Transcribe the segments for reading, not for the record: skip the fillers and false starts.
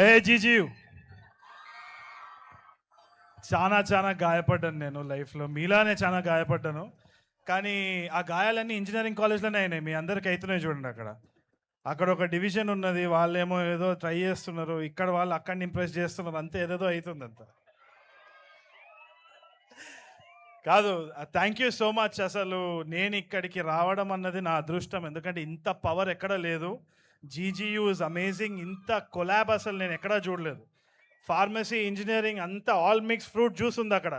ఏ జీజీయు చాలా చాలా గాయపడ్డాను నేను లైఫ్లో, మీలానే చాలా గాయపడ్డాను. కానీ ఆ గాయాలన్నీ ఇంజనీరింగ్ కాలేజ్లోనే అయినాయి. మీ అందరికి అవుతున్నాయి చూడండి. అక్కడ అక్కడ ఒక డివిజన్ ఉన్నది, వాళ్ళేమో ఏదో ట్రై చేస్తున్నారు, ఇక్కడ వాళ్ళు అక్కడిని ఇంప్రెస్ చేస్తున్నారు, అంతే ఏదేదో అవుతుంది అంత. కాదు, థ్యాంక్ యూ సో మచ్. అసలు నేను ఇక్కడికి రావడం అన్నది నా అదృష్టం, ఎందుకంటే ఇంత పవర్ ఎక్కడ లేదు. జీజీయూ ఇస్ అమేజింగ్. ఇంత కొలాబ్ అసలు నేను ఎక్కడా చూడలేదు. ఫార్మసీ, ఇంజనీరింగ్ అంతా ఆల్ మిక్స్ ఫ్రూట్ జ్యూస్ ఉంది అక్కడ.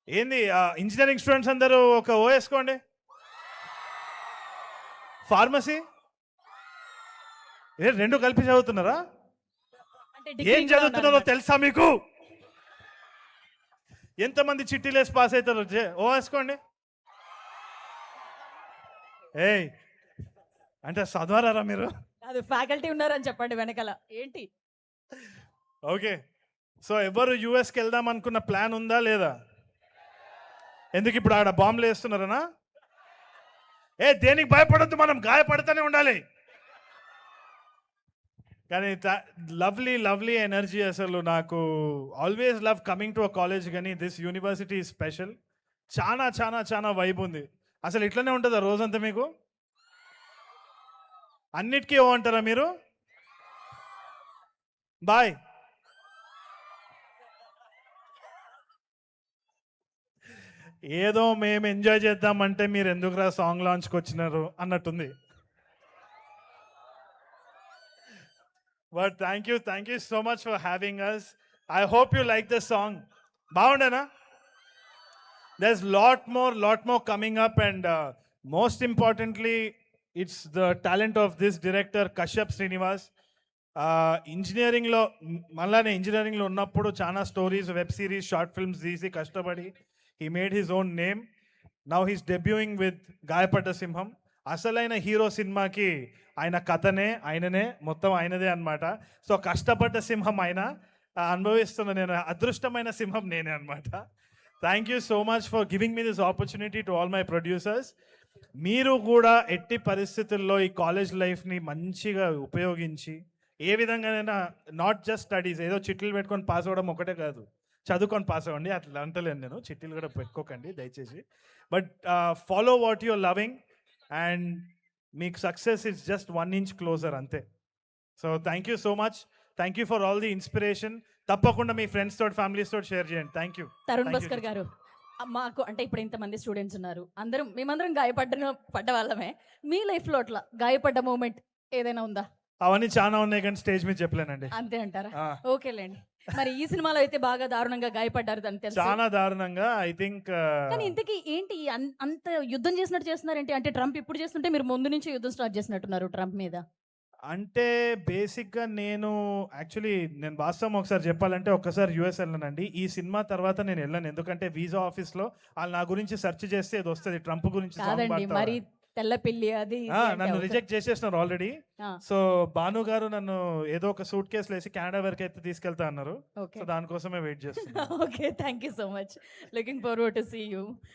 ఏంది ఇంజనీరింగ్ స్టూడెంట్స్ అందరూ ఒక ఓ వేసుకోండి. ఫార్మసీ రెండు కలిపి చదువుతున్నారా? ఏం చదువుతున్నారో తెలుసా మీకు? ఎంతమంది చిట్టీలేసి పాస్ అవుతారు? ఓ వేసుకోండి. ఏయ్ అంటే చదవరారా మీరు? అది ఫ్యాకల్టీ ఉన్నారని చెప్పండి వెనకాల. ఏంటి ఓకే, సో ఎవరు యుఎస్కి వెళ్దాం అనుకున్న ప్లాన్ ఉందా లేదా? ఎందుకు ఇప్పుడు ఆడ బాంబులు వేస్తున్నారనా? దేనికి భయపడద్దు, మనం గాయపడుతూనే ఉండాలి. కానీ లవ్లీ లవ్లీ ఎనర్జీ. అసలు నాకు always love coming to a college, కానీ దిస్ యూనివర్సిటీ స్పెషల్. చాలా చాలా చాలా వైబ్ ఉంది. అసలు ఇట్లనే ఉంటుందా రోజంతా మీకు? అన్నిటికీ ఓ అంటారా మీరు? బాయ్. ఏదో మేము ఎంజాయ్ చేద్దామంటే మీరు ఎందుకురా సాంగ్ లాంచ్కి వచ్చినారు అన్నట్టుంది. But thank you so much for having us. I hope you like the song. బాగుండేనా? there's lot more coming up, and most importantly it's the talent of this director Kashyap Srinivas. ఇంజనీరింగ్లో మళ్ళానే ఇంజనీరింగ్లో ఉన్నప్పుడు చాలా stories, web series, short films తీసి కష్టపడి he made his own name. Now he's debuting with గాయపడ్డ సింహం. అసలైన హీరో సినిమాకి ఆయన కథనే, ఆయననే, మొత్తం ఆయనదే అనమాట. సో కష్టపడ్డ సింహం ఆయన, అనుభవిస్తున్న నేను అదృష్టమైన సింహం నేనే అనమాట. Thank you so much for giving me this opportunity to all my producers. మీరు కూడా ఎట్టి పరిస్థితుల్లో ఈ కాలేజ్ లైఫ్ని మంచిగా ఉపయోగించి ఏ విధంగానైనా, నాట్ జస్ట్ స్టడీస్, ఏదో చిట్లు పెట్టుకొని పాస్ అవ్వడం ఒకటే కాదు, చదువుకొని పాస్ అవ్వండి అట్లా అంటలేను నేను, చిట్టీలు కూడా పెట్టుకోకండి దయచేసి. But follow what your loving, and మీకు success is just 1 inch closer అంతే. So thank you so much. Thank you for all the inspiration. తప్పకుండా మీ ఫ్రెండ్స్ తోటి, ఫ్యామిలీస్ తోటి షేర్ చేయండి. Thank you. తరుణ్ భాస్కర్ గారు. మాకు అంటే ఇప్పుడు ఇంతమంది స్టూడెంట్స్ ఉన్నారు, మేమందరం పడ్డ వాళ్ళమే. మీ లైఫ్లో అట్లా గాయపడ్డ మూమెంట్ ఏదైనా ఉందా? అవన్నీ చాలా ఉన్నాయి కానీ స్టేజ్ మీద చెప్పలేనండి. అంతే అంటారా? ఓకేలేండి. మరి ఈ సినిమాలో అయితే బాగా దారుణంగా గాయపడ్డారు అని తెలుసు. చాలా దారుణంగా, ఐ థింక్. కానీ ఇంతకీ ఏంటి అంత యుద్ధం చేసినట్టు చేస్తున్నారేంటి? అంటే ట్రంప్ ఇప్పుడు చేస్తుంటే మీరు ముందు నుంచి యుద్ధం స్టార్ట్ చేసినట్టున్నారు ట్రంప్ మీద. అంటే బేసిక్గా నేను వాస్తవం ఒకసారి చెప్పాలంటే, ఒక్కసారి యుఎస్ వెళ్ళానండి. ఈ సినిమా తర్వాత నేను వెళ్ళాను, ఎందుకంటే వీసా ఆఫీస్లో వాళ్ళు నా గురించి సెర్చ్ చేస్తే ఇది వస్తుంది, ట్రంప్ గురించి. కాదండి, మరి తెల్ల పిల్లి అది నన్ను రిజెక్ట్ చేసేసినారు ఆల్రెడీ. సో భాను గారు నన్ను ఏదో ఒక సూట్ కేసులో వేసి కెనడా వరకు అయితే తీసుకెళ్తా అన్నారు. సో దానికోసమే వెయిట్ చేస్తున్నాను. Okay, thank you so much. Looking forward to see you.